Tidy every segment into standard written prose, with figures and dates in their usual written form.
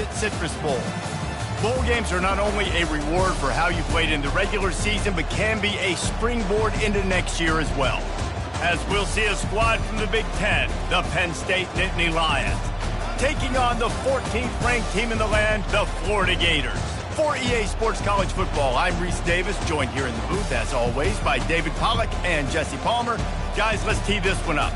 Visit Citrus Bowl. Bowl games are not only a reward for how you played in the regular season, but can be a springboard into next year as well. As we'll see a squad from the Big Ten, the Penn State Nittany Lions, taking on the 14th ranked team in the land, the Florida Gators. For EA Sports College Football, I'm Reese Davis, joined here in the booth, as always, by David Pollack and Jesse Palmer. Guys, let's tee this one up.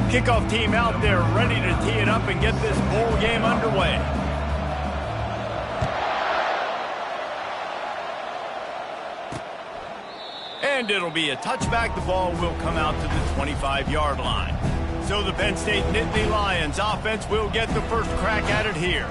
Kickoff team out there ready to tee it up and get this bowl game underway. And it'll be a touchback. The ball will come out to the 25-yard line. So the Penn State Nittany Lions offense will get the first crack at it here.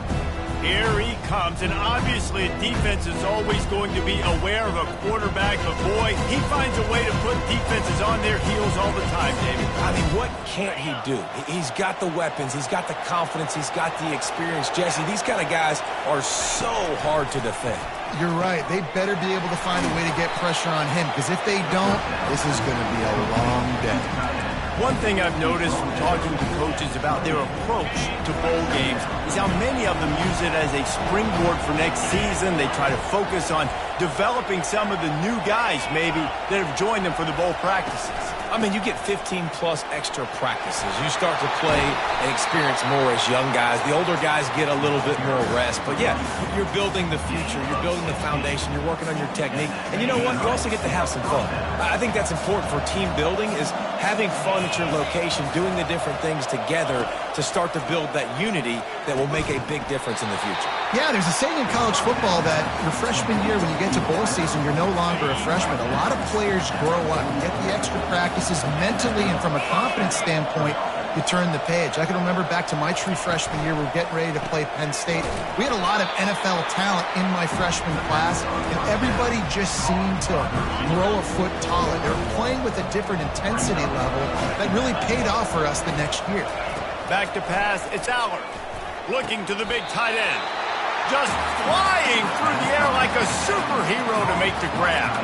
Here he comes, and obviously defense is always going to be aware of a quarterback, but boy, he finds a way to put defenses on their heels all the time, David. I mean, what can't he do? He's got the weapons, he's got the confidence, he's got the experience. Jesse, these kind of guys are so hard to defend. You're right. They better be able to find a way to get pressure on him, because if they don't, this is going to be a long day. One thing I've noticed from talking to coaches about their approach to bowl games is how many of them use it as a springboard for next season. They try to focus on developing some of the new guys, maybe, that have joined them for the bowl practices. I mean, you get 15-plus extra practices. You start to play and experience more as young guys. The older guys get a little bit more rest. But, yeah, you're building the future. You're building the foundation. You're working on your technique. And you know what? You also get to have some fun. I think that's important for team building, is having fun at your location, doing the different things together to start to build that unity that will make a big difference in the future. Yeah, there's a saying in college football that your freshman year, when you get to bowl season, you're no longer a freshman. A lot of players grow up and get the extra practices mentally, and from a confidence standpoint, you turn the page. I can remember back to my true freshman year, we were getting ready to play Penn State. We had a lot of NFL talent in my freshman class, and everybody just seemed to grow a foot taller. They were playing with a different intensity level that really paid off for us the next year. Back to pass, it's Allard. Looking to the big tight end. Just flying through the air like a superhero to make the grab.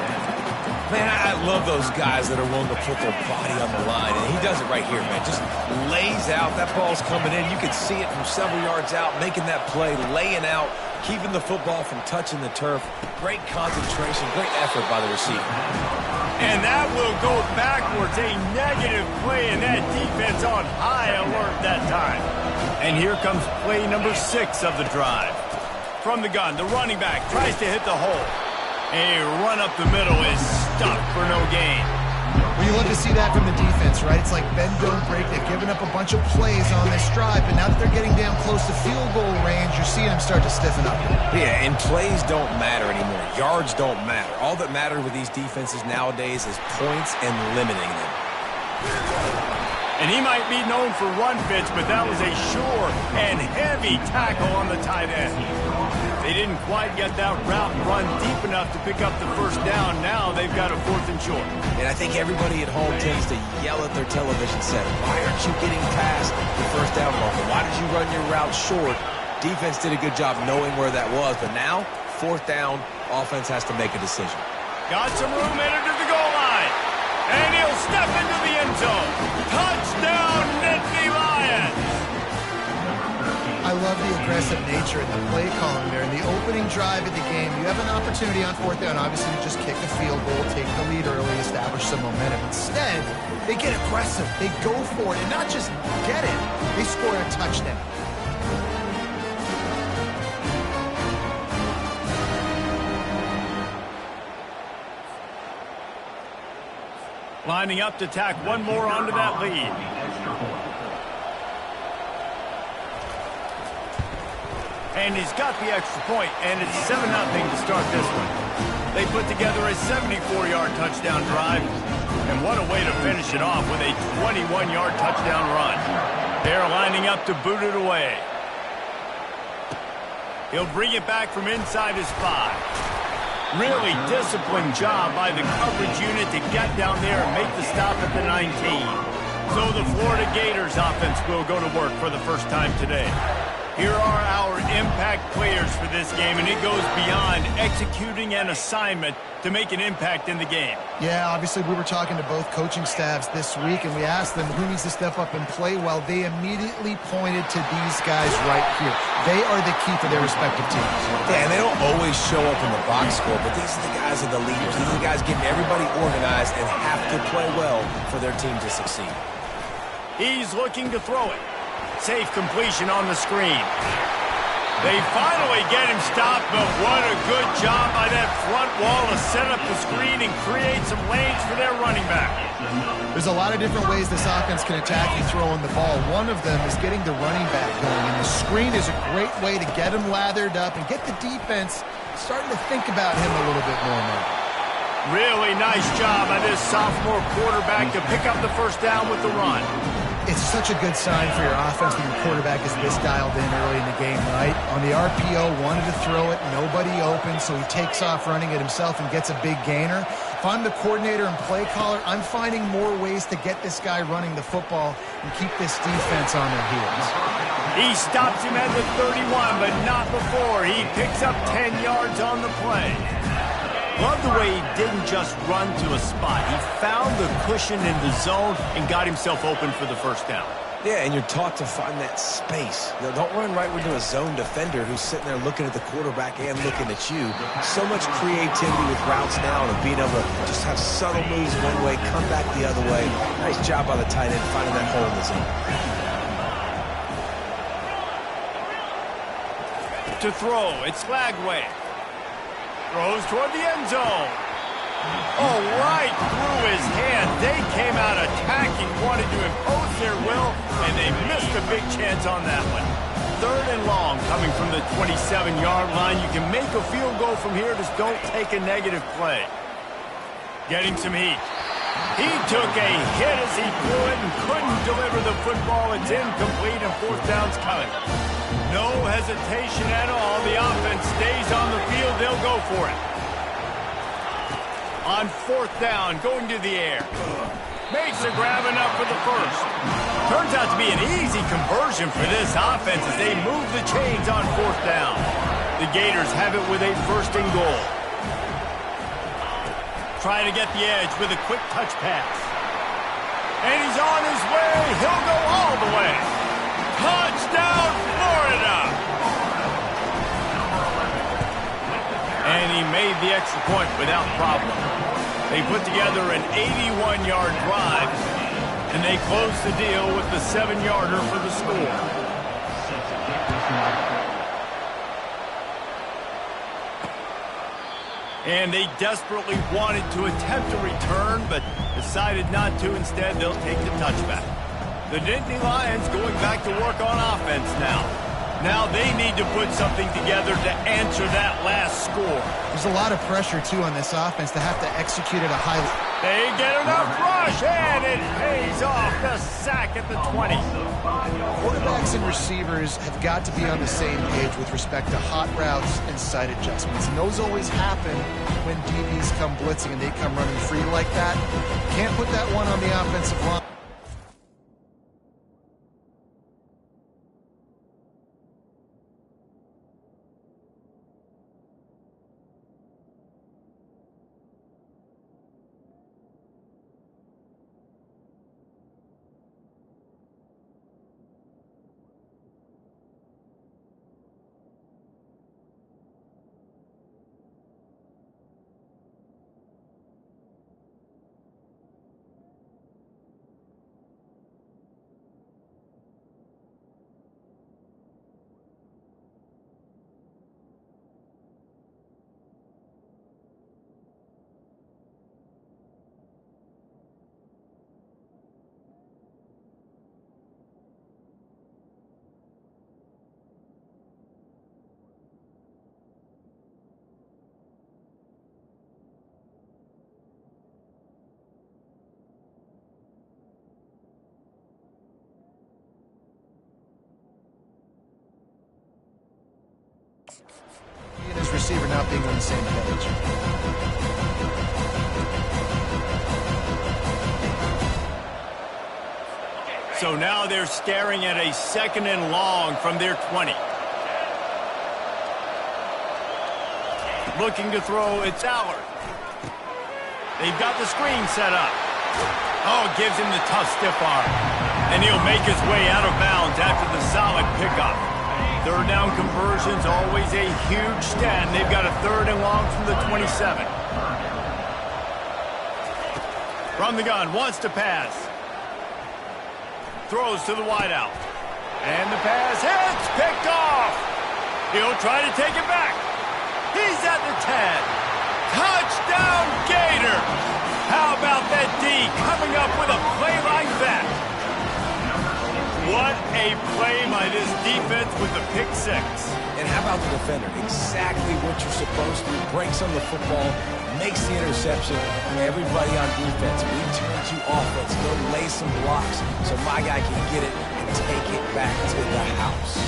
Man, I love those guys that are willing to put their body on the line, and he does it right here, man. Just lays out. That ball's coming in. You can see it from several yards out, making that play, laying out, keeping the football from touching the turf. Great concentration, great effort by the receiver. And that will go backwards. A negative play, and that defense on high alert that time. And here comes play number 6 of the drive. From the gun, the running back tries to hit the hole. A run up the middle is stuck for no gain. Well, you love to see that from the defense, right? It's like bend, don't break. They've given up a bunch of plays on this drive, but now that they're getting down close to field goal range, you're seeing them start to stiffen up. Yeah, and plays don't matter anymore. Yards don't matter. All that matters with these defenses nowadays is points and limiting them. And he might be known for run fits, but that was a sure and heavy tackle on the tight end. They didn't quite get that route run deep enough to pick up the first down. Now they've got a 4th and short. And I think everybody at home tends to yell at their television set. Why aren't you getting past the first down marker? Why did you run your route short? Defense did a good job knowing where that was, but now, 4th down, offense has to make a decision. Got some room headed to the goal line. And he'll step into the end zone. Touchdown, Nittany Lions! I love the aggressive nature and the play calling there. In the opening drive of the game, you have an opportunity on 4th down, obviously, to just kick a field goal, take the lead early, establish some momentum. Instead, they get aggressive. They go for it, and not just get it, they score a touchdown. Lining up to tack one more onto that lead. And he's got the extra point, and it's 7-0 to start this one. They put together a 74-yard touchdown drive, and what a way to finish it off with a 21-yard touchdown run. They're lining up to boot it away. He'll bring it back from inside his 5. Really disciplined job by the coverage unit to get down there and make the stop at the 19. So the Florida Gators offense will go to work for the first time today. Here are our impact players for this game, and it goes beyond executing an assignment to make an impact in the game. Yeah, obviously we were talking to both coaching staffs this week, and we asked them who needs to step up and play well. They immediately pointed to these guys right here. They are the key for their respective teams. Yeah, and they don't always show up in the box score, but these are the guys that are the leaders. These are the guys getting everybody organized and have to play well for their team to succeed. He's looking to throw it. Safe completion on the screen. They finally get him stopped, but what a good job by that front wall to set up the screen and create some lanes for their running back. There's a lot of different ways this offense can attack you throwing the ball. One of them is getting the running back going, and the screen is a great way to get him lathered up and get the defense starting to think about him a little bit more now. Really nice job by this sophomore quarterback to pick up the first down with the run. It's such a good sign for your offense when your quarterback is this dialed in early in the game, right? On the RPO, wanted to throw it, nobody open, so he takes off running it himself and gets a big gainer. If I'm the coordinator and play caller, I'm finding more ways to get this guy running the football and keep this defense on their heels. He stops him at the 31, but not before. He picks up 10 yards on the play. Love the way he didn't just run to a spot. He found the cushion in the zone and got himself open for the first down. Yeah, and you're taught to find that space. You know, don't run right into a zone defender who's sitting there looking at the quarterback and looking at you. So much creativity with routes now and being able to just have subtle moves one way, come back the other way. Nice job by the tight end finding that hole in the zone. To throw, it's Flagway. Throws toward the end zone. Oh, right through his hand. They came out attacking, wanted to impose their will, and they missed a big chance on that one. 3rd and long coming from the 27-yard line. You can make a field goal from here, just don't take a negative play. Getting some heat. He took a hit as he threw it and couldn't deliver the football. It's incomplete and 4th down's coming. No hesitation at all. The offense stays on the field. They'll go for it. On 4th down, going to the air. Makes a grab enough for the first. Turns out to be an easy conversion for this offense as they move the chains on 4th down. The Gators have it with a 1st and goal. Trying to get the edge with a quick touch pass. And he's on his way. He'll go all the way. Touchdown, Florida! And he made the extra point without problem. They put together an 81-yard drive, and they close the deal with the 7-yarder for the score. And they desperately wanted to attempt a return, but decided not to. Instead, they'll take the touchback. The Nittany Lions going back to work on offense now. Now they need to put something together to answer that last score. There's a lot of pressure, too, on this offense to have to execute at a high level. They get enough rush, and it pays off. The sack at the 20. Quarterbacks and receivers have got to be on the same page with respect to hot routes and sight adjustments. And those always happen when DBs come blitzing and they come running free like that. Can't put that one on the offensive line. He and his receiver not being on the same page. So now they're staring at a 2nd and long from their 20. Looking to throw, it's Allard. They've got the screen set up. Oh, it gives him the tough stiff arm. And he'll make his way out of bounds after the solid pickup. 3rd down conversion's always a huge stat, and they've got a 3rd and long from the 27. From the gun, wants to pass. Throws to the wideout. And the pass hits, picked off. He'll try to take it back. He's at the 10. Touchdown, Gator! How about that D coming up with a play like that? What a play by this defense with the pick six. And how about the defender? Exactly what you're supposed to. Breaks on the football, makes the interception. Everybody on defense, we turn to offense. Go lay some blocks so my guy can get it and take it back to the house.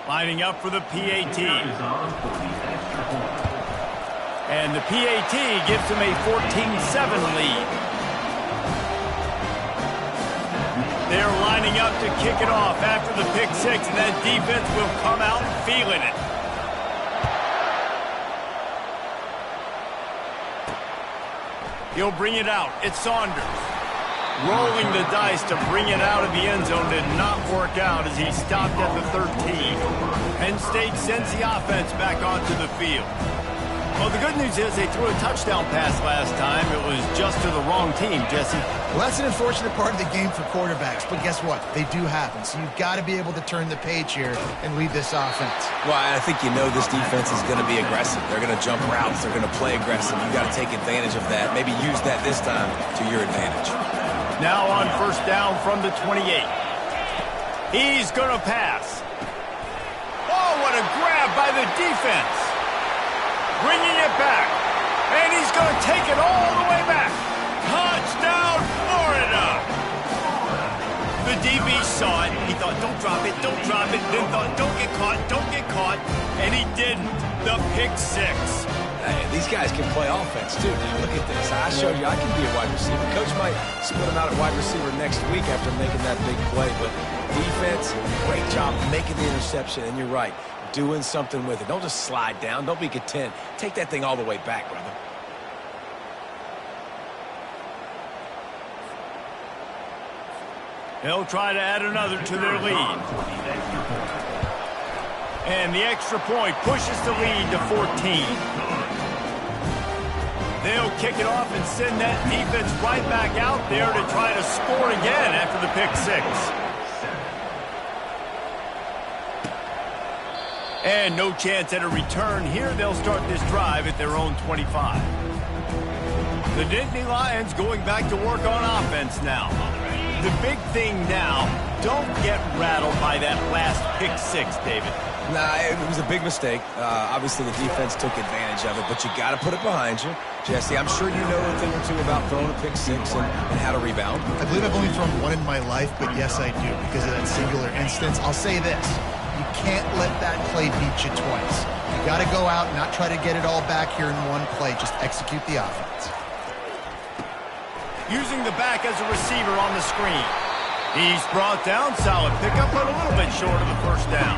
Lining up for the PAT. And the PAT gives him a 14-7 lead. They're lining up to kick it off after the pick six, and that defense will come out feeling it. He'll bring it out. It's Saunders. Rolling the dice to bring it out of the end zone did not work out as he stopped at the 13. Penn State sends the offense back onto the field. Well, the good news is they threw a touchdown pass last time. It was just to the wrong team, Jesse. Well, that's an unfortunate part of the game for quarterbacks, but guess what? They do happen, so you've got to be able to turn the page here and lead this offense. Well, I think you know this defense is going to be aggressive. They're going to jump routes. They're going to play aggressive. You've got to take advantage of that. Maybe use that this time to your advantage. Now on first down from the 28. He's going to pass. Oh, what a grab by the defense. Bringing it back. And he's going to take it all the way back. Touchdown, Florida. The DB saw it. He thought, don't drop it, don't drop it. Then thought, don't get caught, don't get caught. And he didn't. The pick six. Hey, these guys can play offense, too. Look at this. I showed you I can be a wide receiver. Coach might split him out at wide receiver next week after making that big play. But defense, great job making the interception. And you're right, doing something with it. Don't just slide down. Don't be content. Take that thing all the way back, brother. They'll try to add another to their lead. And the extra point pushes the lead to 14. They'll kick it off and send that defense right back out there to try to score again after the pick six. And no chance at a return here. They'll start this drive at their own 25. The Nittany Lions going back to work on offense now. The big thing now, don't get rattled by that last pick six, David. Nah, it was a big mistake. Obviously, the defense took advantage of it, but you got to put it behind you. Jesse, I'm sure you know a thing or two about throwing a pick six and how to rebound. I believe I've only thrown one in my life, but yes, I do, because of that singular instance. I'll say this. You can't let that play beat you twice. You got to go out and not try to get it all back here in one play. Just execute the offense. Using the back as a receiver on the screen. He's brought down. Solid pickup, but a little bit short of the first down.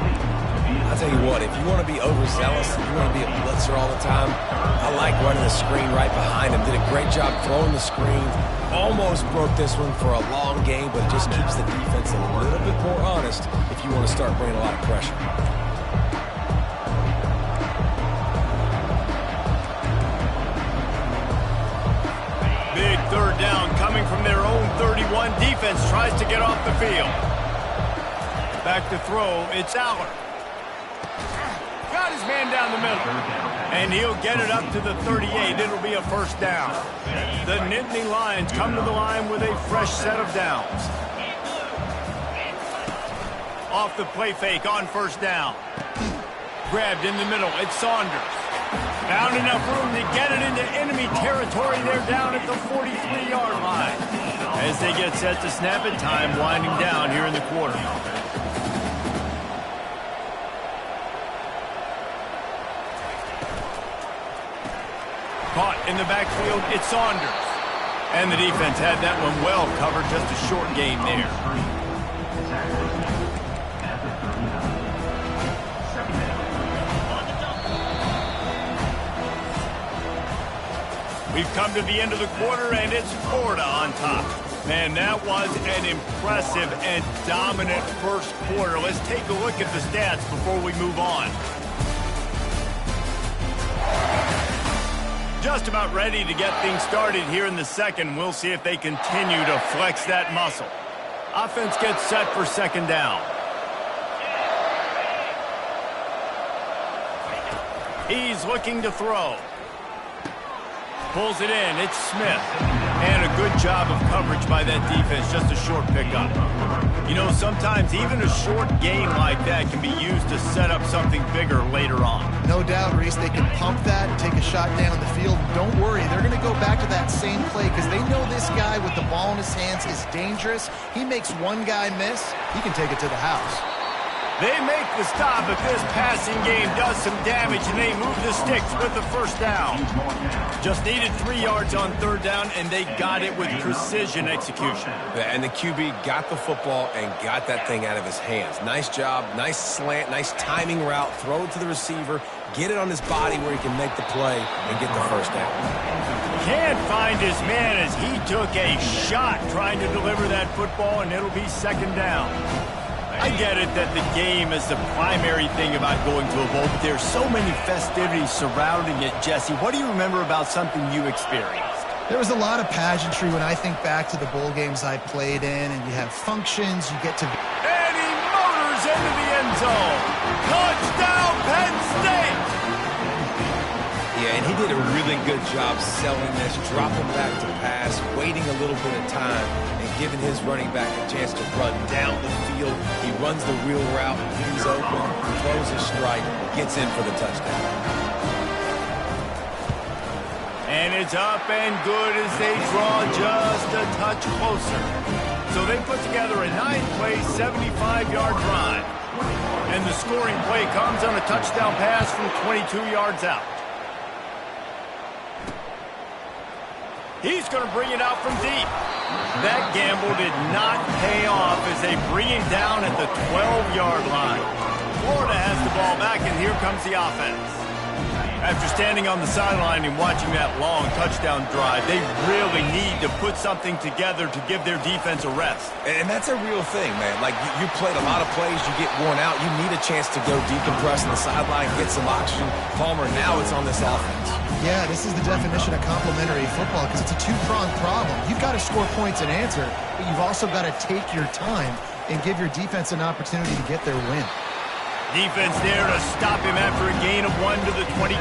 I'll tell you what, if you want to be overzealous, if you want to be a blitzer all the time, I like running the screen right behind him. Did a great job throwing the screen. Almost broke this one for a long game, but it just keeps the defense a little bit more honest if you want to start bringing a lot of pressure. Big third down coming from their own 31. Defense tries to get off the field. Back to throw, it's Aller. Got his man down the middle. And he'll get it up to the 38. It'll be a first down. The Nittany Lions come to the line with a fresh set of downs. Off the play fake on first down. Grabbed in the middle, it's Saunders. Found enough room to get it into enemy territory. They're down at the 43-yard line. As they get set to snap it, time winding down here in the quarter. Caught in the backfield, it's Saunders. And the defense had that one well covered, just a short gain there. We've come to the end of the quarter, and it's Florida on top. Man, that was an impressive and dominant first quarter. Let's take a look at the stats before we move on. Just about ready to get things started here in the second. We'll see if they continue to flex that muscle. Offense gets set for second down. He's looking to throw. Pulls it in. It's Smith. And a good job of coverage by that defense. Just a short pickup. You know, sometimes even a short gain like that can be used to set up something bigger later on. No doubt, Reese. They can pump that and take a shot down the field. Don't worry. They're going to go back to that same play because they know this guy with the ball in his hands is dangerous. He makes one guy miss. He can take it to the house. They make the stop if this passing game does some damage, and they move the sticks with the first down. Just needed 3 yards on third down, and they got it with precision execution. And the QB got the football and got that thing out of his hands. Nice job, nice slant, nice timing route, throw it to the receiver, get it on his body where he can make the play and get the first down. Can't find his man as he took a shot trying to deliver that football, and it'll be second down. I get it that the game is the primary thing about going to a bowl, but there's so many festivities surrounding it. Jesse, what do you remember about something you experienced? There was a lot of pageantry when I think back to the bowl games I played in, and you have functions, you get to... And he motors into the end zone. Touchdown, Penn State! Yeah, and he did a really good job selling this, dropping back to pass, waiting a little bit of time, and giving his running back a chance to run down the field. He runs the wheel route, he's open, throws a strike, gets in for the touchdown. And it's up and good as they draw just a touch closer. So they put together a 9-play, 75-yard drive. And the scoring play comes on a touchdown pass from 22 yards out. He's going to bring it out from deep. That gamble did not pay off as they bring him down at the 12-yard line. Florida has the ball back, and here comes the offense. After standing on the sideline and watching that long touchdown drive, they really need to put something together to give their defense a rest. And that's a real thing, man. Like, you played a lot of plays, you get worn out, you need a chance to go decompress on the sideline, get some oxygen. Palmer, now it's on this offense. Yeah, this is the definition of complementary football because it's a two-pronged problem. You've got to score points and answer, but you've also got to take your time and give your defense an opportunity to get their win. Defense there to stop him after a gain of 1 to the 22.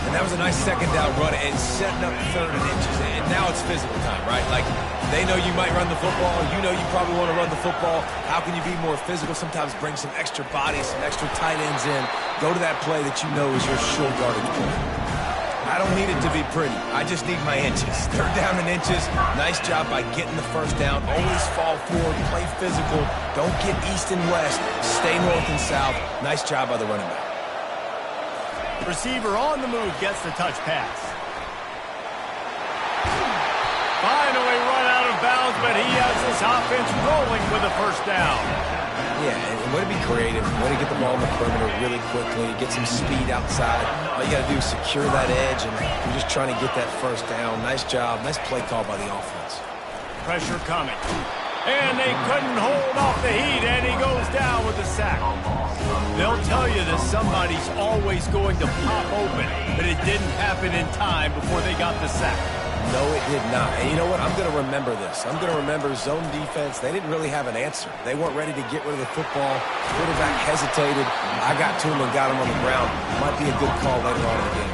And that was a nice second down run and setting up third and inches. And now it's physical time, right? Like, they know you might run the football. You know you probably want to run the football. How can you be more physical? Sometimes bring some extra bodies, some extra tight ends in. Go to that play that you know is your short yardage play. I don't need it to be pretty. I just need my inches. Third down and inches. Nice job by getting the first down. Always fall forward. Play physical. Don't get east and west. Stay north and south. Nice job by the running back. Receiver on the move gets the touch pass. Finally run out of bounds, but he has this offense rolling with a first down. Yeah, and way to be creative, way to get the ball in the perimeter really quickly, get some speed outside. All you got to do is secure that edge, and you're just trying to get that first down. Nice job. Nice play call by the offense. Pressure coming. And they couldn't hold off the heat, and he goes down with a sack. They'll tell you that somebody's always going to pop open, but it didn't happen in time before they got the sack. No, it did not. And you know what? I'm going to remember this. I'm going to remember zone defense. They didn't really have an answer. They weren't ready to get rid of the football. Quarterback hesitated. I got to him and got him on the ground. Might be a good call later on in the game.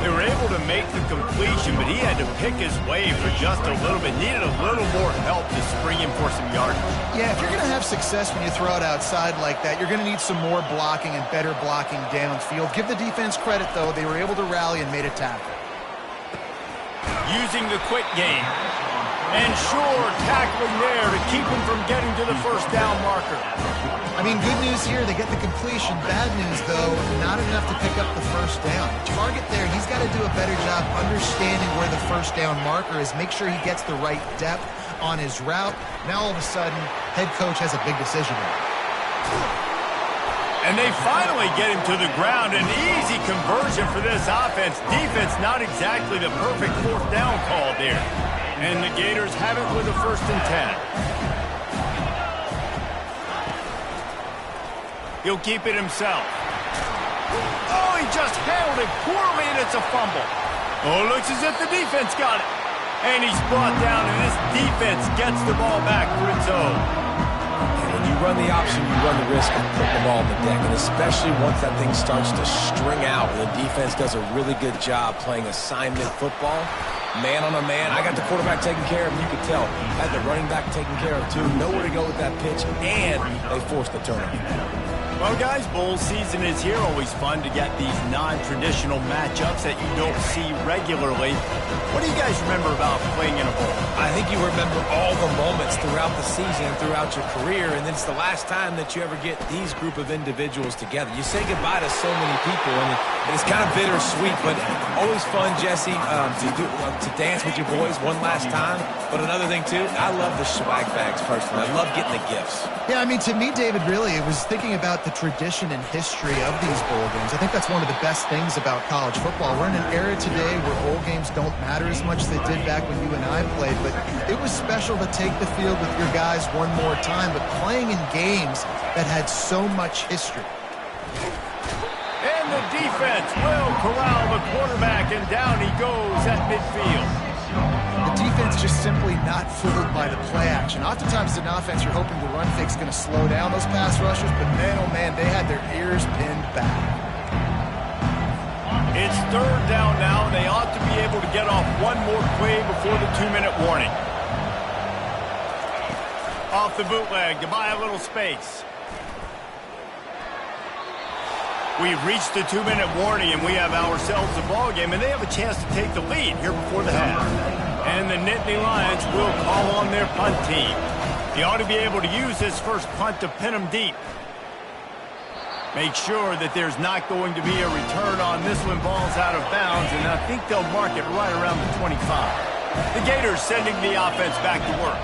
They were able to make the completion, but he had to pick his way for just a little bit. Needed a little more help to spring him for some yardage. Yeah, if you're going to have success when you throw it outside like that, you're going to need some more blocking and better blocking downfield. Give the defense credit, though. They were able to rally and made a tackle. Using the quick game. And sure, tackling there to keep him from getting to the first down marker. I mean, good news here, they get the completion. Bad news, though, not enough to pick up the first down. Target there, he's got to do a better job understanding where the first down marker is. Make sure he gets the right depth on his route. Now, all of a sudden, head coach has a big decision here. And they finally get him to the ground. An easy conversion for this offense. Defense not exactly the perfect fourth down call there. And the Gators have it with a 1st and 10. He'll keep it himself. Oh, he just handled it poorly, and it's a fumble. Oh, it looks as if the defense got it. And he's brought down, and this defense gets the ball back for its own. And when you you run the option, you run the risk of putting the ball on the deck, and especially once that thing starts to string out, the defense does a really good job playing assignment football. Man on a man, I got the quarterback taken care of, and you could tell. Had the running back taken care of, too. Nowhere to go with that pitch, and they forced the turnover. Well, guys, bowl season is here. Always fun to get these non-traditional matchups that you don't see regularly. What do you guys remember about playing in a bowl? I think you remember all the moments throughout the season, throughout your career, and it's the last time that you ever get these group of individuals together. You say goodbye to so many people, and it's kind of bittersweet, but always fun, Jesse, to dance with your boys one last time. But another thing, too, I love the swag bags personally. I love getting the gifts. Yeah, I mean, to me, David, really, it was thinking about the tradition and history of these bowl games. I think that's one of the best things about college football. We're in an era today where bowl games don't matter as much as they did back when you and I played, but it was special to take the field with your guys one more time, but playing in games that had so much history. And the defense will corral the quarterback, and down he goes at midfield. The defense just simply not fooled by the play action. Oftentimes as an offense, you're hoping the run fake's going to slow down those pass rushers, but man, oh man, they had their ears pinned back. It's third down now. They ought to be able to get off one more play before the 2-minute warning. Off the bootleg to buy a little space. We've reached the 2-minute warning, and we have ourselves a ball game, and they have a chance to take the lead here before the half. And the Nittany Lions will call on their punt team. They ought to be able to use this first punt to pin them deep. Make sure that there's not going to be a return on this when ball's out of bounds, and I think they'll mark it right around the 25. The Gators sending the offense back to work.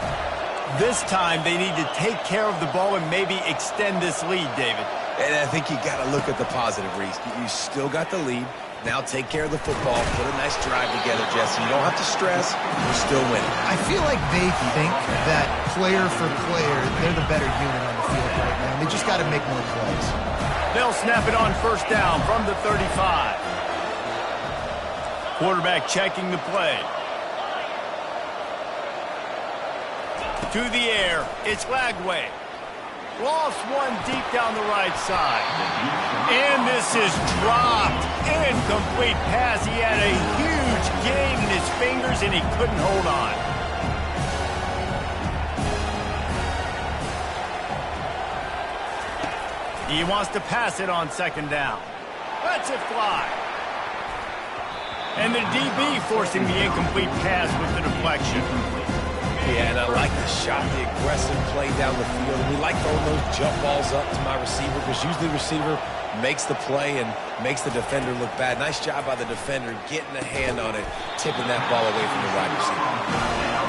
This time they need to take care of the ball and maybe extend this lead, David. And I think you got to look at the positive, Reese. You still got the lead. Now take care of the football. Put a nice drive together, Jesse. You don't have to stress. You're still winning. I feel like they think that player for player, they're the better unit on the field right now. They just got to make more plays. They'll snap it on first down from the 35. Quarterback checking the play. To the air, it's Lagway. Lost one deep down the right side. And this is dropped. Incomplete pass. He had a huge gain in his fingers, and he couldn't hold on. He wants to pass it on second down. Lets it fly. And the DB forcing the incomplete pass with the deflection. Yeah, and I like the shot, the aggressive play down the field. We like throwing those jump balls up to my receiver because usually the receiver makes the play and makes the defender look bad. Nice job by the defender getting a hand on it, tipping that ball away from the wide receiver.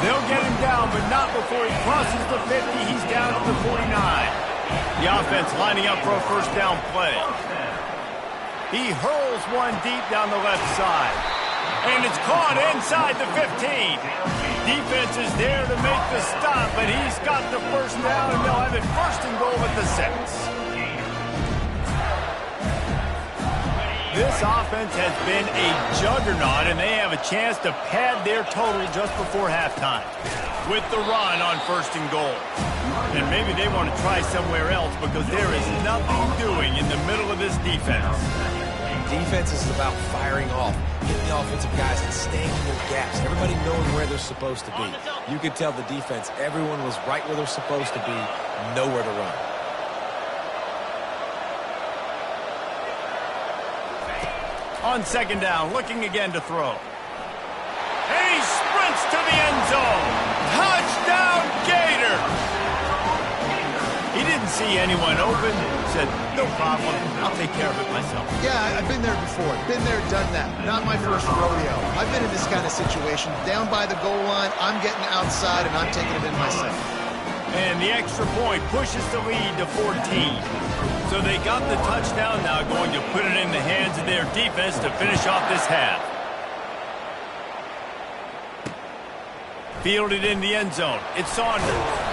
They'll get him down, but not before he crosses the 50. He's down to the 49. The offense lining up for a first down play. He hurls one deep down the left side. And it's caught inside the 15. Defense is there to make the stop, but he's got the first down, and they'll have it first and goal at the 6. This offense has been a juggernaut, and they have a chance to pad their total just before halftime with the run on first and goal. And maybe they want to try somewhere else because there is nothing doing in the middle of this defense. Defense is about firing off, getting the offensive guys and staying in their gaps. Everybody knowing where they're supposed to be. You could tell the defense, everyone was right where they're supposed to be, nowhere to run. On second down, looking again to throw. And he sprints to the end zone. Touchdown, Gator! He didn't see anyone open. Said, no problem. I'll take care of it myself. Yeah, I've been there before. Been there, done that. Not my first rodeo. I've been in this kind of situation. Down by the goal line, I'm getting outside, and I'm taking it in myself. And the extra point pushes the lead to 14. So they got the touchdown, now going to put it in the hands of their defense to finish off this half. Fielded in the end zone. It's Saunders.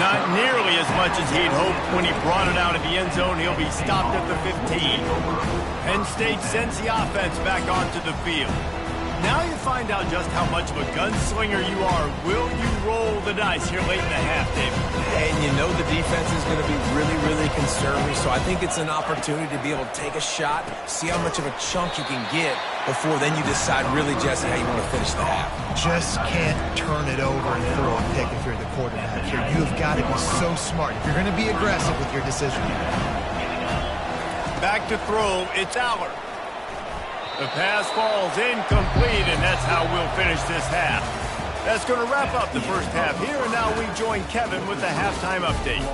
Not nearly as much as he'd hoped when he brought it out of the end zone. He'll be stopped at the 15. Penn State sends the offense back onto the field. Now you find out just how much of a gunslinger you are. Will you roll the dice here late in the half, David? And you know the defense is going to be really, really conservative, so I think it's an opportunity to be able to take a shot, see how much of a chunk you can get before then you decide really, Jesse, how you want to finish the half. Just can't turn it over and throw a pick if you're the quarterback here. You've got to be so smart if you're going to be aggressive with your decision. Back to throw, it's Aller. The pass falls incomplete, and that's how we'll finish this half. That's going to wrap up the first half here, and now we join Kevin with the halftime update.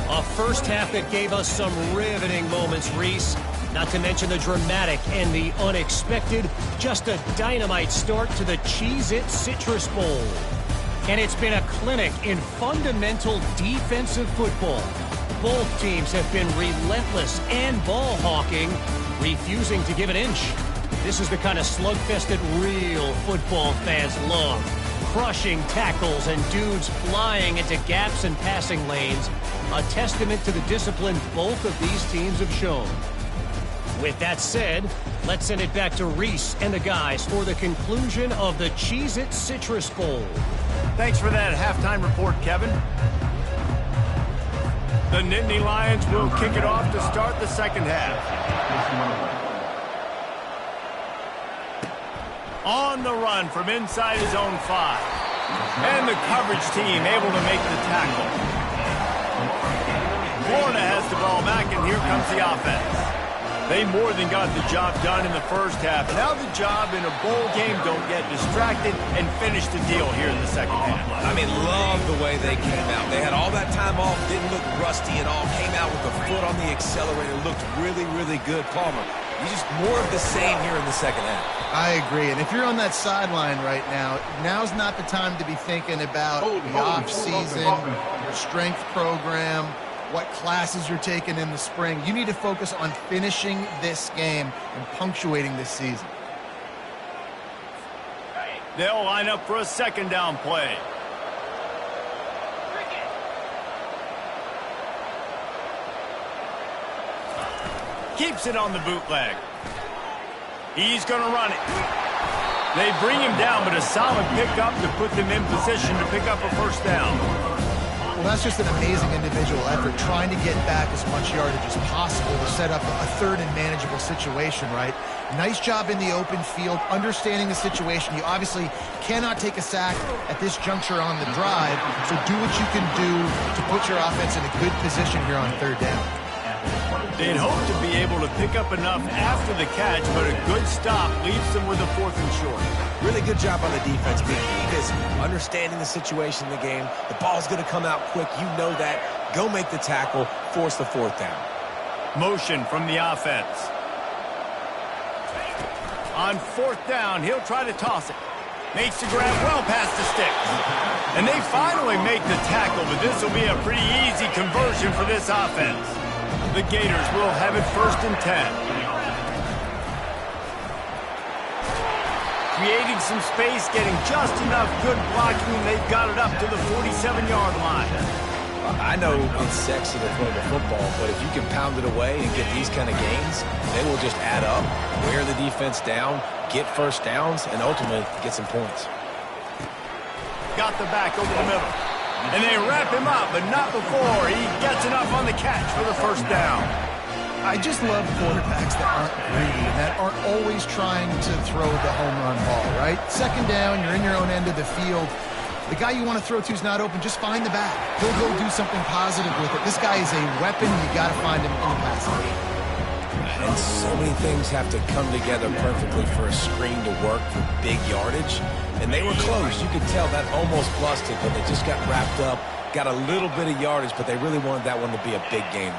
A first half that gave us some riveting moments, Reese. Not to mention the dramatic and the unexpected. Just a dynamite start to the Cheez-It Citrus Bowl. And it's been a clinic in fundamental defensive football. Both teams have been relentless and ball hawking, refusing to give an inch. This is the kind of slugfest that real football fans love. Crushing tackles and dudes flying into gaps and passing lanes. A testament to the discipline both of these teams have shown. With that said, let's send it back to Reese and the guys for the conclusion of the Cheez-It Citrus Bowl. Thanks for that halftime report, Kevin. The Nittany Lions will kick it off to start the second half. On the run from inside his own 5. And the coverage team able to make the tackle. Florida has the ball back, and here comes the offense. They more than got the job done in the first half. Now the job in a bowl game, don't get distracted and finish the deal here in the second half. I mean, love the way they came out. They had all that time off, didn't look rusty at all, came out with the foot on the accelerator, looked really, really good. Palmer, you just more of the same here in the second half. I agree, and if you're on that sideline right now, now's not the time to be thinking about the off-season, your strength program, what classes you're taking in the spring. You need to focus on finishing this game and punctuating this season. They'll line up for a second down play. Keeps it on the bootleg. He's going to run it. They bring him down, but a solid pickup to put them in position to pick up a first down. Well, that's just an amazing individual effort, trying to get back as much yardage as possible to set up a third and manageable situation, right? Nice job in the open field, understanding the situation. You obviously cannot take a sack at this juncture on the drive, so do what you can do to put your offense in a good position here on third down. They'd hope to be able to pick up enough after the catch, but a good stop leaves them with a 4th and short. Really good job on the defense, being busy, understanding the situation in the game. The ball's going to come out quick. You know that. Go make the tackle, force the 4th down. Motion from the offense. On 4th down, he'll try to toss it. Makes the grab well past the sticks. And they finally make the tackle, but this will be a pretty easy conversion for this offense. The Gators will have it 1st and 10. Creating some space, getting just enough good blocking, and they've got it up to the 47-yard line. I know it's sexy to throw the football, but if you can pound it away and get these kind of gains, they will just add up, wear the defense down, get first downs, and ultimately get some points. Got the back over the middle. And they wrap him up, but not before he gets enough on the catch for the first down. I just love quarterbacks that aren't greedy and that aren't always trying to throw the home run ball, right? Second down, you're in your own end of the field. The guy you want to throw to is not open. Just find the back. He'll go do something positive with it. This guy is a weapon. You got to find him in the passing game. And so many things have to come together perfectly for a screen to work for big yardage. And they were close. You could tell that almost busted, but they just got wrapped up, got a little bit of yardage, but they really wanted that one to be a big game.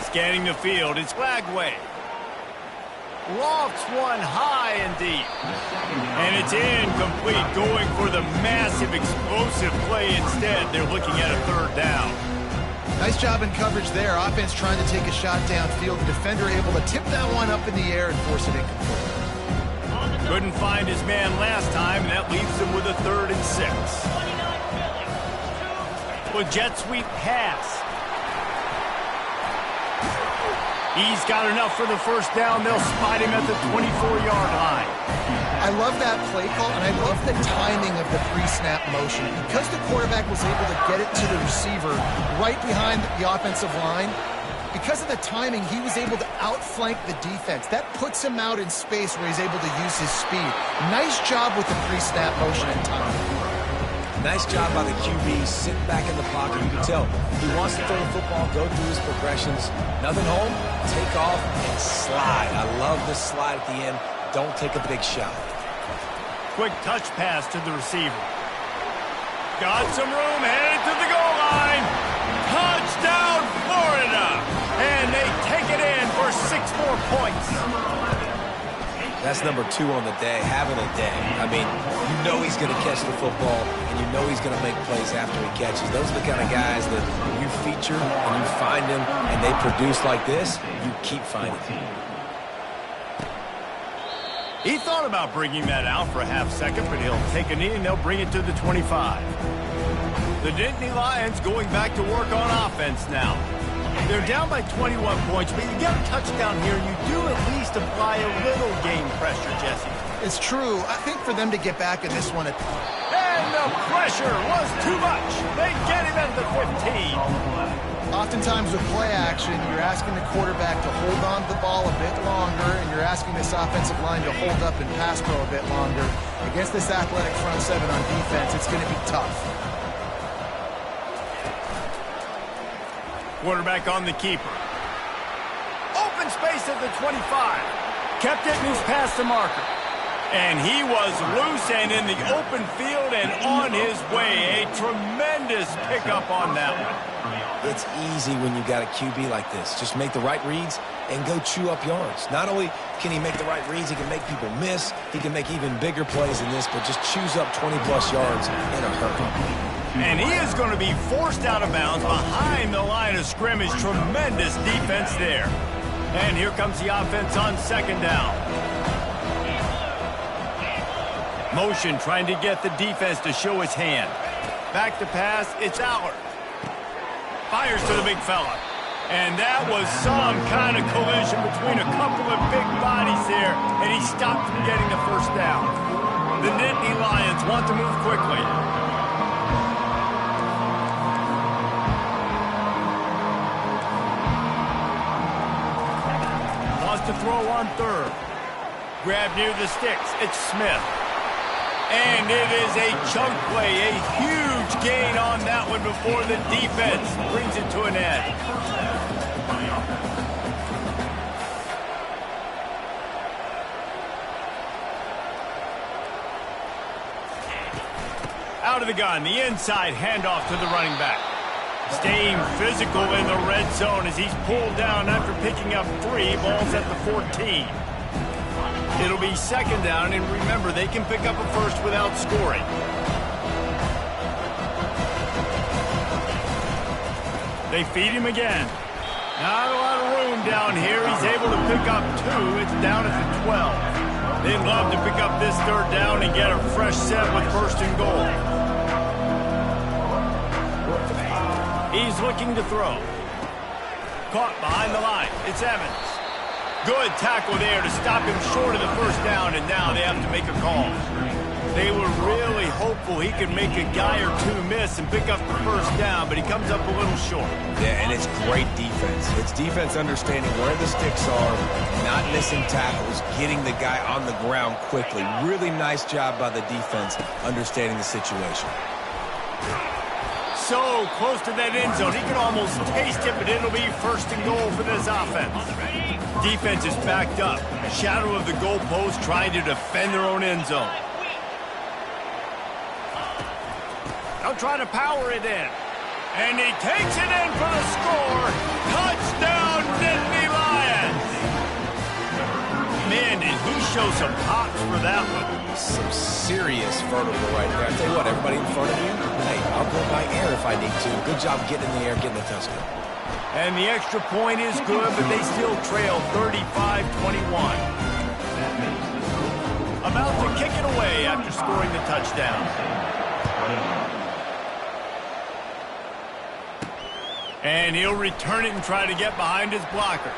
Scanning the field, it's Flagway. Lofts one high and deep. And it's incomplete, going for the massive explosive play instead. They're looking at a 3rd down. Nice job in coverage there. Offense trying to take a shot downfield. The defender able to tip that one up in the air and force it incomplete. Couldn't find his man last time, and that leaves him with a 3rd and 6. Well, jet sweep pass. He's got enough for the first down. They'll spot him at the 24-yard line. I love that play call, and I love the timing of the pre-snap motion. Because the quarterback was able to get it to the receiver right behind the offensive line, because of the timing, he was able to outflank the defense. That puts him out in space where he's able to use his speed. Nice job with the pre-snap motion and timing. Nice job by the QB, sitting back in the pocket. You can tell he wants to throw the football, go through his progressions. Nothing home, take off, and slide. I love the slide at the end. Don't take a big shot. Quick touch pass to the receiver. Got some room, headed to the goal line. Touchdown, Florida! And they take it in for 6 more points. That's number 2 on the day, having a day. I mean, you know he's going to catch the football, and you know he's going to make plays after he catches. Those are the kind of guys that when you feature and you find them and they produce like this, you keep finding them. He thought about bringing that out for a half second, but he'll take a knee and they'll bring it to the 25. The Nittany Lions going back to work on offense now. They're down by 21 points, but you get a touchdown here, and you do at least apply a little game pressure, Jesse. It's true. I think for them to get back in this one... And the pressure was too much. They get him at the 15. Oftentimes with play action, you're asking the quarterback to hold on to the ball a bit longer, and you're asking this offensive line to hold up and pass pro a bit longer. Against this athletic front seven on defense, it's going to be tough. Quarterback on the keeper. Open space at the 25. Kept it and he's past the marker. And he was loose and in the open field and on his way. A tremendous pickup on that one. It's easy when you got a QB like this. Just make the right reads and go chew up yards. Not only can he make the right reads, he can make people miss. He can make even bigger plays than this, but just chews up 20-plus yards in a hurry. And he is going to be forced out of bounds behind the line of scrimmage. Tremendous defense there. And here comes the offense on second down. Motion trying to get the defense to show his hand. Back to pass, it's Allard. Fires to the big fella. And that was some kind of collision between a couple of big bodies there, and he stopped from getting the first down. The Nittany Lions want to move quickly. Wants to throw on third. Grab near the sticks. It's Smith. And it is a chunk play, a huge gain on that one before the defense brings it to an end. Out of the gun, the inside handoff to the running back. Staying physical in the red zone as he's pulled down after picking up 3 balls at the 14. It'll be second down, and remember, they can pick up a first without scoring. They feed him again. Not a lot of room down here. He's able to pick up 2. It's down at the 12. They'd love to pick up this third down and get a fresh set with first and goal. He's looking to throw. Caught behind the line. It's Evans. Good tackle there to stop him short of the first down, and now they have to make a call. They were really hopeful he could make a guy or 2 miss and pick up the first down, but he comes up a little short. Yeah, and it's great defense. It's defense understanding where the sticks are, not missing tackles, getting the guy on the ground quickly. Really nice job by the defense understanding the situation. So close to that end zone, he can almost taste it, but it'll be first and goal for this offense. Defense is backed up. Shadow of the goalpost trying to defend their own end zone. They'll try to power it in. And he takes it in for the score. Touchdown, Nittany Lions. Man, did he show some pops for that one. Some serious vertical right there. I tell you what, everybody in front of you, hey, I'll go by air if I need to. Good job getting in the air, getting the touchdown. And the extra point is good, but they still trail 35-21. About to kick it away after scoring the touchdown. And he'll return it and try to get behind his blockers.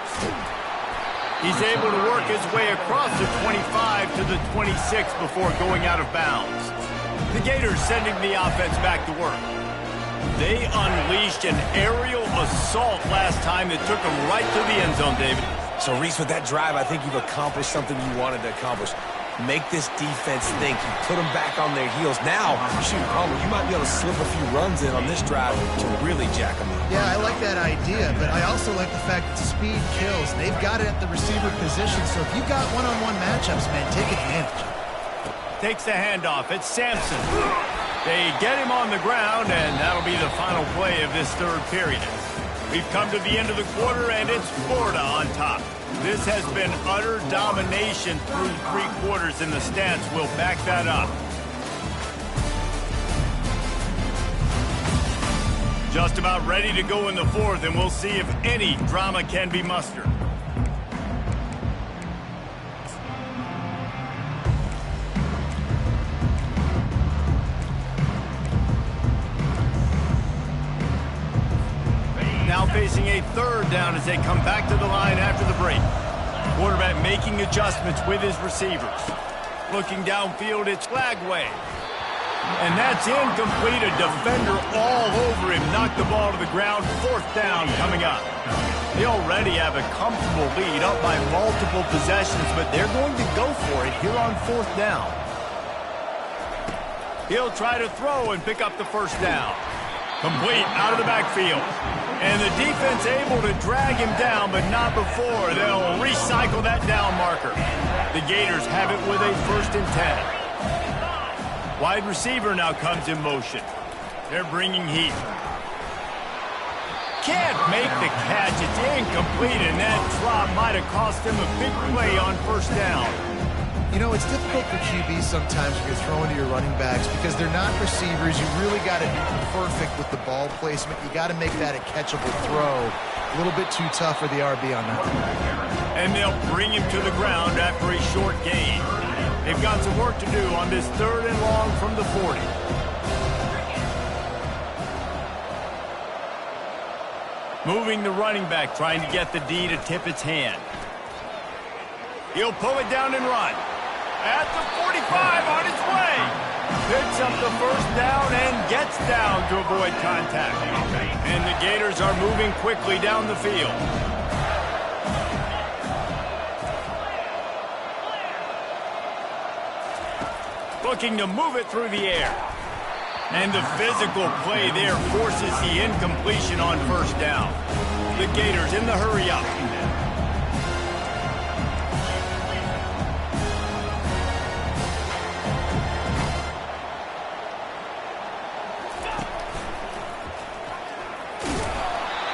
He's able to work his way across the 25 to the 26 before going out of bounds. The Gators sending the offense back to work. They unleashed an aerial assault last time that took them right to the end zone, David. So, Reese, with that drive, I think you've accomplished something you wanted to accomplish. Make this defense think. You put them back on their heels. Now, shoot, you might be able to slip a few runs in on this drive to really jack them up. Yeah, I like that idea, but I also like the fact that speed kills. They've got it at the receiver position, so if you've got one-on-one matchups, man, take advantage. Takes the handoff. It's Sampson. They get him on the ground, and that'll be the final play of this third period. We've come to the end of the quarter, and it's Florida on top. This has been utter domination through 3 quarters, and the stats will back that up. Just about ready to go in the fourth, and we'll see if any drama can be mustered. Now facing a third down as they come back to the line after the break. Quarterback making adjustments with his receivers. Looking downfield, it's Flagway. And that's incomplete. A defender all over him. Knocked the ball to the ground. 4th down coming up. They already have a comfortable lead up by multiple possessions, but they're going to go for it here on 4th down. He'll try to throw and pick up the 1st down. Complete out of the backfield. And the defense able to drag him down, but not before. They'll recycle that down marker. The Gators have it with a 1st and 10. Wide receiver now comes in motion. They're bringing heat. Can't make the catch. It's incomplete, and that drop might have cost him a big play on 1st down. You know, it's difficult for QBs sometimes when you're throwing to your running backs because they're not receivers. You really got to be perfect with the ball placement. You got to make that a catchable throw. A little bit too tough for the RB on that. And they'll bring him to the ground after a short gain. They've got some work to do on this 3rd and long from the 40. Moving the running back, trying to get the D to tip its hand. He'll pull it down and run. At the 45 on his way. Picks up the 1st down and gets down to avoid contact. And the Gators are moving quickly down the field. Looking to move it through the air. And the physical play there forces the incompletion on 1st down. The Gators in the hurry up.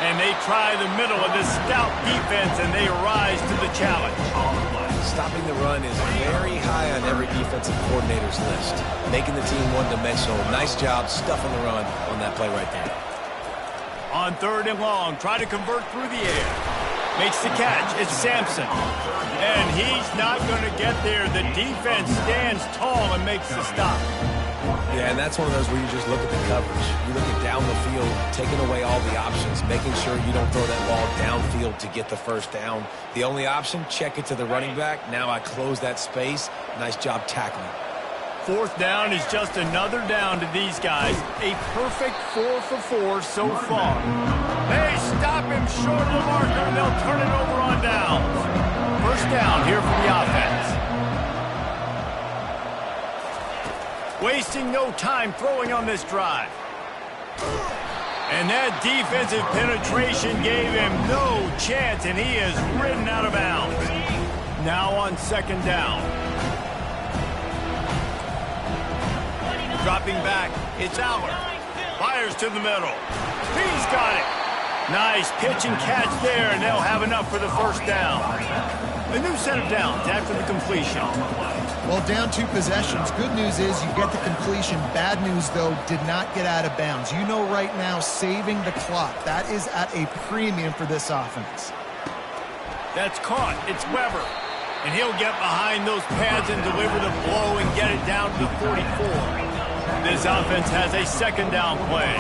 And they try the middle of this stout defense, and they rise to the challenge. Stopping the run is very high on every defensive coordinator's list. Making the team one-dimensional. Nice job stuffing the run on that play right there. On 3rd and long, try to convert through the air. Makes the catch. It's Sampson. And he's not going to get there. The defense stands tall and makes the stop. Yeah, and that's one of those where you just look at the coverage. You look at down the field, taking away all the options, making sure you don't throw that ball downfield to get the 1st down. The only option, check it to the running back. Now I close that space. Nice job tackling. 4th down is just another down to these guys. A perfect 4 for 4 so far. They stop him short of the marker, and they'll turn it over on downs. 1st down here for the offense. Wasting no time throwing on this drive. And that defensive penetration gave him no chance, and he is ridden out of bounds. Now on 2nd down. Dropping back, it's Aller. Fires to the middle. He's got it. Nice pitch and catch there, and they'll have enough for the 1st down. A new set of downs after the completion. Well, down 2 possessions. Good news is you get the completion. Bad news, though, did not get out of bounds. You know right now, saving the clock. That is at a premium for this offense. That's caught. It's Weber. And he'll get behind those pads and deliver the blow and get it down to the 44. This offense has a 2nd down play.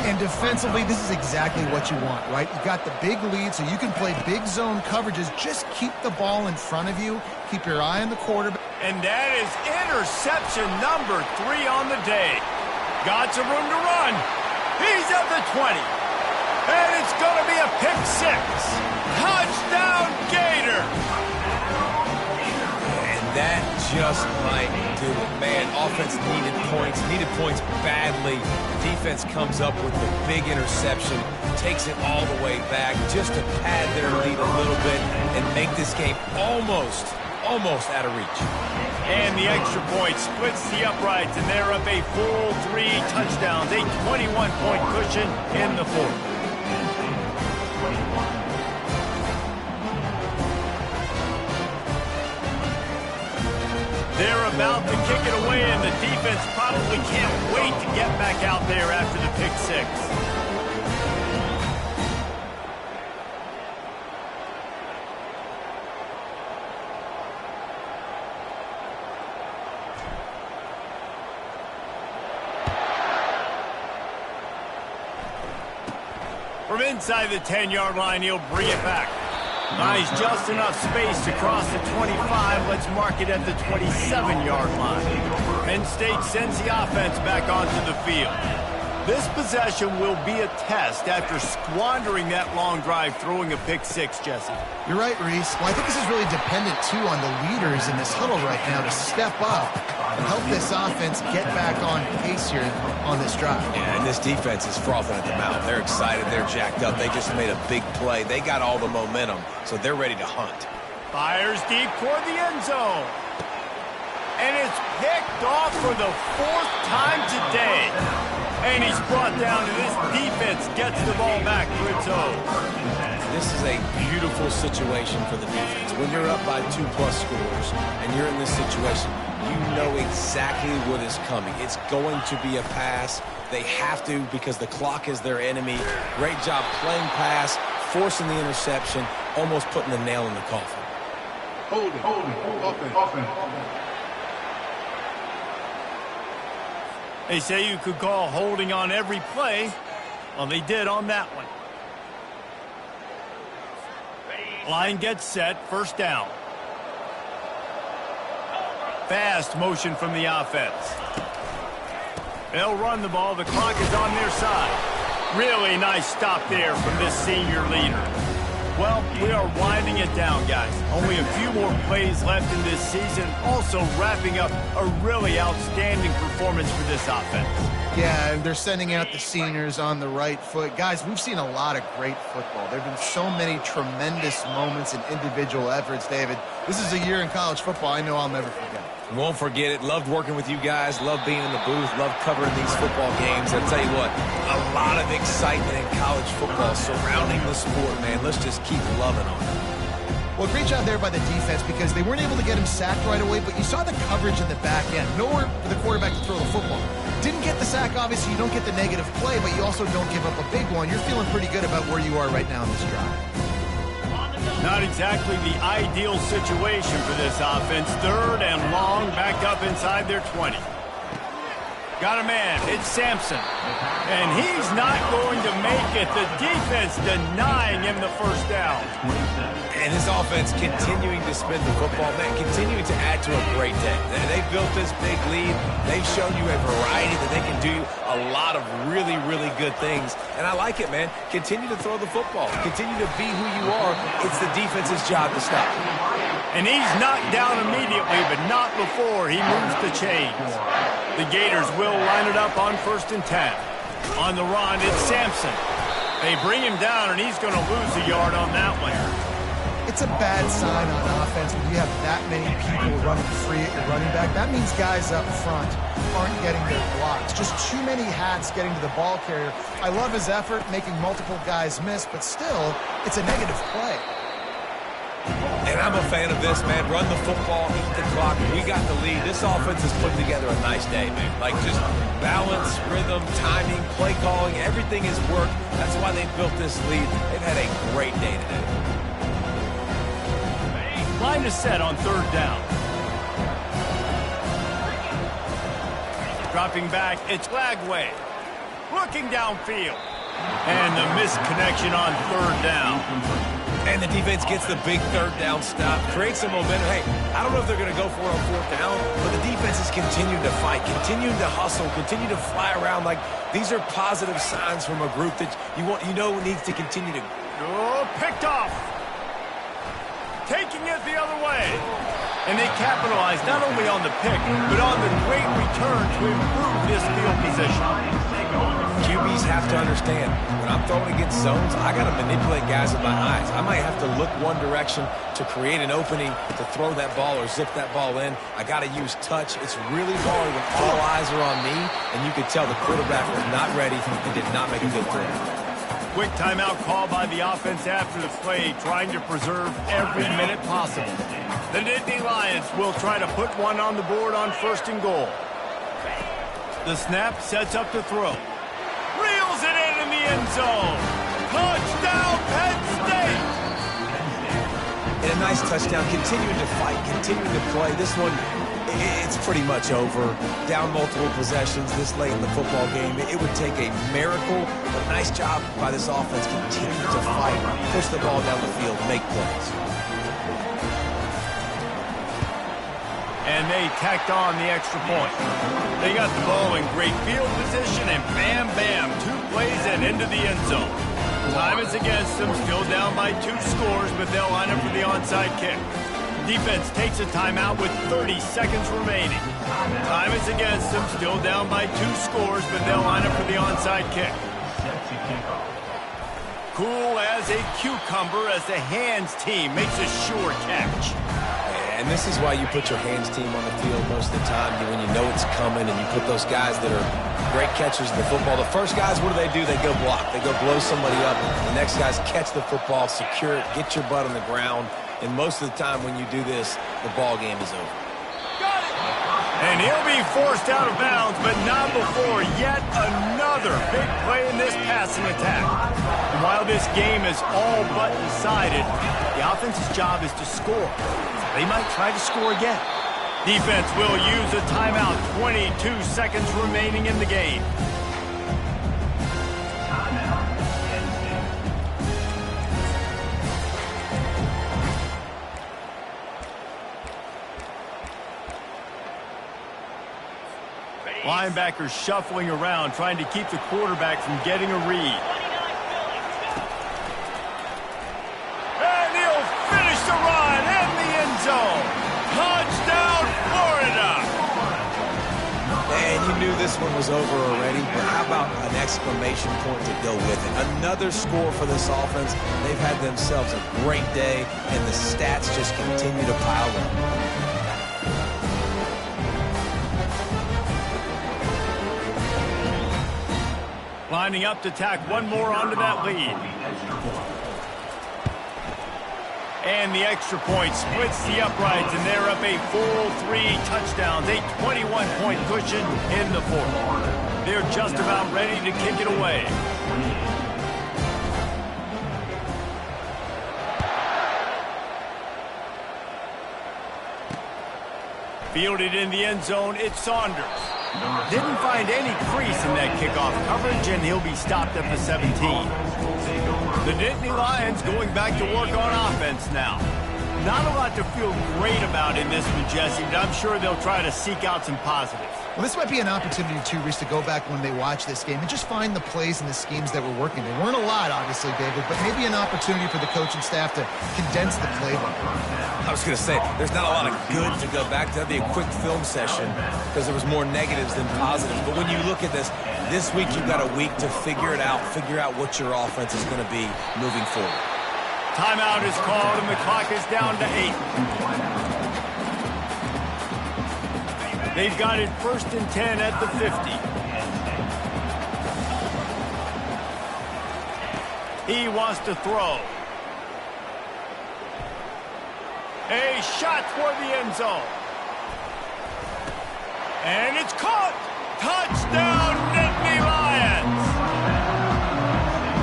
And defensively, this is exactly what you want, right? You got the big lead, so you can play big zone coverages. Just keep the ball in front of you. Keep your eye on the quarterback. And that is interception number 3 on the day. Got some room to run. He's at the 20. And it's going to be a pick 6. Touchdown, Gator. And that just might do it. Man, offense needed points badly. Defense comes up with the big interception, takes it all the way back just to pad their lead a little bit and make this game almost out of reach. And the extra point splits the uprights, and they're up a full 3 touchdowns, a 21-point cushion in the fourth. They're about to kick it away, and the defense probably can't wait to get back out there after the pick 6. From inside the 10-yard line, he'll bring it back. Nice, just enough space to cross the 25. Let's mark it at the 27-yard line. Penn State sends the offense back onto the field. This possession will be a test after squandering that long drive, throwing a pick 6, Jesse. You're right, Reese. Well, I think this is really dependent, too, on the leaders in this huddle right now to step up and help this offense get back on pace here on this drive. Yeah, and this defense is frothing at the mouth. They're excited. They're jacked up. They just made a big play. They got all the momentum, so they're ready to hunt. Fires deep toward the end zone. And it's picked off for the 4th time today. And he's brought down, and this defense gets the ball back to its own. This is a beautiful situation for the defense. When you're up by 2+ scores and you're in this situation, you know exactly what is coming. It's going to be a pass. They have to because the clock is their enemy. Great job playing pass, forcing the interception, almost putting the nail in the coffin. Holding. They say you could call holding on every play. Well, they did on that one. Line gets set, first down. Fast motion from the offense. They'll run the ball. The clock is on their side. Really nice stop there from this senior leader. Well, we are winding it down, guys. Only a few more plays left in this season. Also wrapping up a really outstanding performance for this offense. Yeah, and they're sending out the seniors on the right foot. Guys, we've seen a lot of great football. There have been so many tremendous moments and individual efforts, David. This is a year in college football I know I'll never forget. Won't forget it. Loved working with you guys. Loved being in the booth. Loved covering these football games. I'll tell you what, a lot of excitement in college football surrounding the sport, man. Let's just keep loving on it. Well, great job there by the defense because they weren't able to get him sacked right away, but you saw the coverage in the back end. Nowhere for the quarterback to throw the football. Didn't get the sack, obviously. You don't get the negative play, but you also don't give up a big one. You're feeling pretty good about where you are right now in this drive. Not exactly the ideal situation for this offense. 3rd and long, back up inside their 20. Got a man. It's Sampson. And he's not going to make it. The defense denying him the first down. And this offense continuing to spin the football, man, continuing to add to a great day. They've built this big lead. They've shown you a variety that they can do a lot of really, really good things. And I like it, man. Continue to throw the football. Continue to be who you are. It's the defense's job to stop. And he's knocked down immediately, but not before he moves the chains. The Gators will line it up on 1st and 10. On the run, it's Sampson. They bring him down, and he's going to lose a yard on that one. It's a bad sign on offense when you have that many people running free at your running back. That means guys up front aren't getting their blocks. Just too many hats getting to the ball carrier. I love his effort, making multiple guys miss, but still, it's a negative play. And I'm a fan of this, man. Run the football, eat the clock. We got the lead. This offense is putting together a nice day, man. Like just balance, rhythm, timing, play calling, everything has worked. That's why they built this lead. They've had a great day today. Line is set on 3rd down. Dropping back, it's Lagway. looking downfield. And the misconnection on third down. And the defense gets the big third down stop, creates some momentum. Hey, I don't know if they're going to go for it on fourth down, but the defense is continuing to fight, continuing to hustle, continue to fly around. Like, these are positive signs from a group that you know needs to continue to... Oh, picked off. Taking it the other way. And they capitalize not only on the pick, but on the great return to improve this field position. QBs have to understand, when I'm throwing against zones, I got to manipulate guys with my eyes. I might have to look one direction to create an opening to throw that ball or zip that ball in. I got to use touch. It's really hard when all eyes are on me, and you could tell the quarterback was not ready and did not make a good throw. Quick timeout call by the offense after the play, trying to preserve every minute possible. The Nittany Lions will try to put one on the board on 1st and goal. The snap sets up the throw. Reels it in the end zone. Touchdown, Penn State! And a nice touchdown, continuing to fight, continuing to play. This one, it's pretty much over. Down multiple possessions this late in the football game. It would take a miracle, but nice job by this offense. Continue to fight, push the ball down the field, make plays. And they tacked on the extra point. They got the ball in great field position, and bam, bam, 2 plays and into the end zone. Time is against them, still down by 2 scores, but they'll line up for the onside kick. Defense takes a timeout with 30 seconds remaining. Time is against them, still down by 2 scores, but they'll line up for the onside kick. Cool as a cucumber as the hands team makes a sure catch. And this is why you put your hands team on the field most of the time, when you know it's coming, and you put those guys that are great catchers of the football. The first guys, what do? They go block. They go blow somebody up. The next guys catch the football, secure it, get your butt on the ground. And most of the time when you do this, the ball game is over. Got it! And he'll be forced out of bounds, but not before yet another big play in this passing attack. And while this game is all but decided, the offense's job is to score. They might try to score again. Defense will use a timeout. 22 seconds remaining in the game. Linebackers shuffling around, trying to keep the quarterback from getting a read. And he'll finish the run in the end zone. Touchdown, Florida! And you knew this one was over already, but how about an exclamation point to go with it? Another score for this offense. They've had themselves a great day, and the stats just continue to pile up. Lining up to tack one more onto that lead. And the extra point splits the uprights, and they're up a full 3 touchdowns, a 21-point cushion in the 4th. They're just about ready to kick it away. Fielded in the end zone, it's Saunders. Didn't find any crease in that kickoff coverage, and he'll be stopped at the 17. The Nittany Lions going back to work on offense now. Not a lot to feel great about in this one, Jesse, but I'm sure they'll try to seek out some positives. Well, this might be an opportunity, too, Reese, to go back when they watch this game and just find the plays and the schemes that were working. There weren't a lot, obviously, David, but maybe an opportunity for the coaching staff to condense the playbook. I was going to say, there's not a lot of good to go back to. That'd be a quick film session because there was more negatives than positives. But when you look at this week you've got a week to figure it out, figure out what your offense is going to be moving forward. Timeout is called, and the clock is down to 8. They've got it 1st and 10 at the 50. He wants to throw. A shot toward the end zone. And it's caught. Touchdown, Nittany Lions.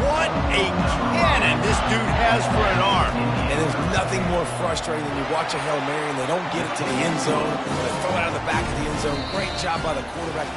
What a cannon this dude has for an arm. And there's nothing more frustrating than you watch a Hail Mary and they don't get it to the end zone. They throw it out of the back of the end zone. Great job by the quarterback.